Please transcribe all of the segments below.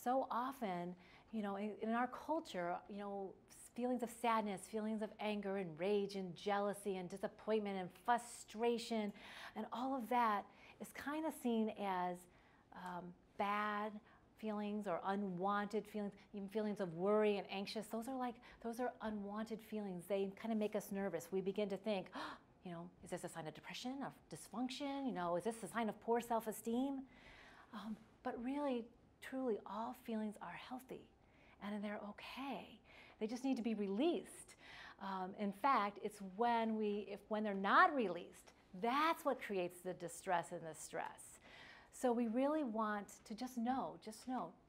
so often, in our culture, feelings of sadness, feelings of anger and rage and jealousy and disappointment and frustration and all of that is kind of seen as bad feelings or unwanted feelings, even feelings of worry and anxious. Those are unwanted feelings. They kind of make us nervous. We begin to think, is this a sign of depression, of dysfunction? Is this a sign of poor self-esteem? But really, truly, all feelings are healthy and they're okay. They just need to be released. In fact, it's when they're not released, that's what creates the distress and the stress. So we really want to just know,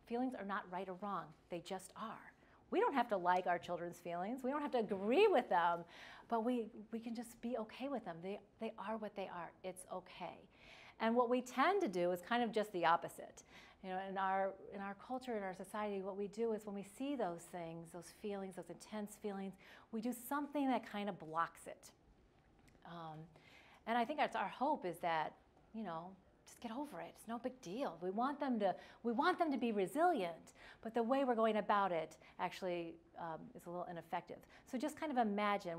feelings are not right or wrong. They just are. We don't have to like our children's feelings. We don't have to agree with them, but we can just be okay with them. They are what they are. It's okay. And what we tend to do is kind of just the opposite. In our culture, in our society, what we do is when we see those things, those feelings, those intense feelings, we do something that kind of blocks it. And I think that's our hope is that, just get over it. It's no big deal. We want them to be resilient, but the way we're going about it actually is a little ineffective. So just kind of imagine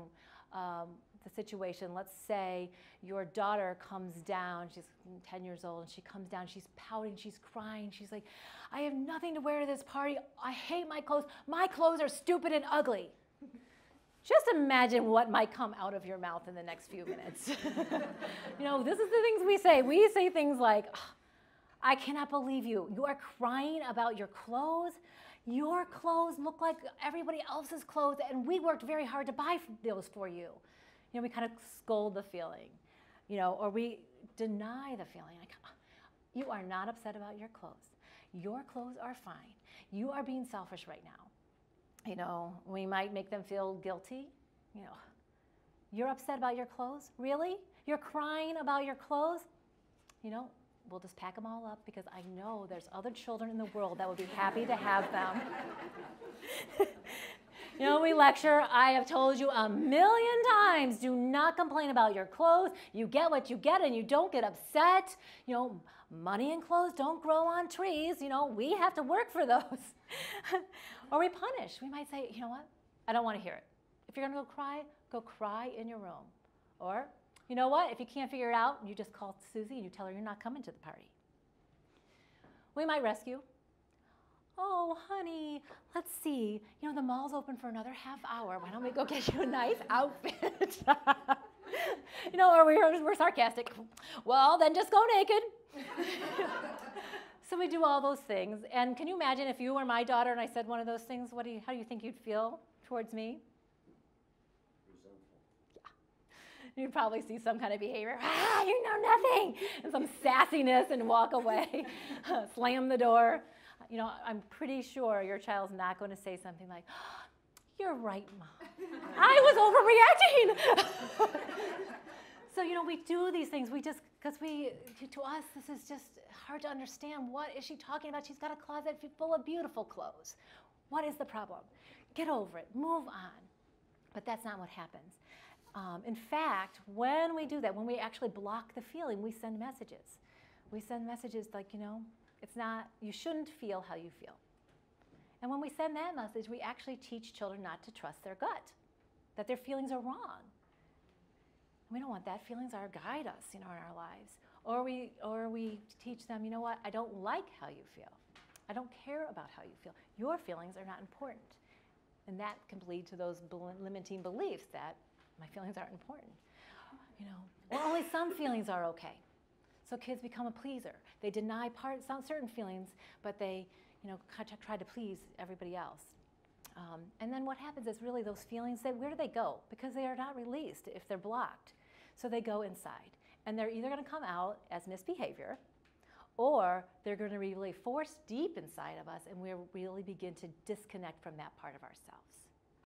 the situation. Let's say your daughter comes down, she's 10 years old, and she comes down, she's pouting, she's crying, she's like, I have nothing to wear to this party, I hate my clothes are stupid and ugly. Just imagine what might come out of your mouth in the next few minutes. This is the things we say. We say things like, oh, I cannot believe you. You are crying about your clothes. Your clothes look like everybody else's clothes, and we worked very hard to buy those for you. We kind of scold the feeling, or we deny the feeling. Like, you are not upset about your clothes. Your clothes are fine. You are being selfish right now. We might make them feel guilty. You're upset about your clothes? Really? You're crying about your clothes? We'll just pack them all up because I know there's other children in the world that would be happy to have them. We lecture, I have told you 1,000,000 times, do not complain about your clothes. You get what you get and you don't get upset. Money and clothes don't grow on trees. We have to work for those. Or we punish. We might say, you know what? I don't want to hear it. If you're going to go cry in your room. Or, you know what? If you can't figure it out, you just call Susie and you tell her you're not coming to the party. We might rescue. Oh, honey, let's see. The mall's open for another half hour. Why don't we go get you a nice outfit? Or we're sarcastic. Well, then just go naked. So we do all those things. And can you imagine if you were my daughter and I said one of those things, how do you think you'd feel towards me? Resentful. Yeah. You'd probably see some kind of behavior. You know nothing. And some sassiness and walk away. Slam the door. I'm pretty sure your child's not going to say something like, you're right, Mom. I was overreacting. So, we do these things. Because to us, this is just hard to understand. What is she talking about? She's got a closet full of beautiful clothes. What is the problem? Get over it. Move on. But that's not what happens. In fact, when we do that, when we actually block the feeling, we send messages. We send messages like, it's not, you shouldn't feel how you feel. And when we send that message, we actually teach children not to trust their gut, that their feelings are wrong. We don't want that. Feelings are guide us, in our lives. Or we teach them, you know what, I don't like how you feel. I don't care about how you feel. Your feelings are not important. And that can lead to those limiting beliefs that my feelings aren't important. Or only some feelings are okay. So kids become a pleaser. They deny certain feelings, but they, try to please everybody else. And then what happens is really those feelings, where do they go? Because they are not released if they're blocked. So they go inside. And they're either going to come out as misbehavior, or they're going to be really forced deep inside of us, and we really begin to disconnect from that part of ourselves.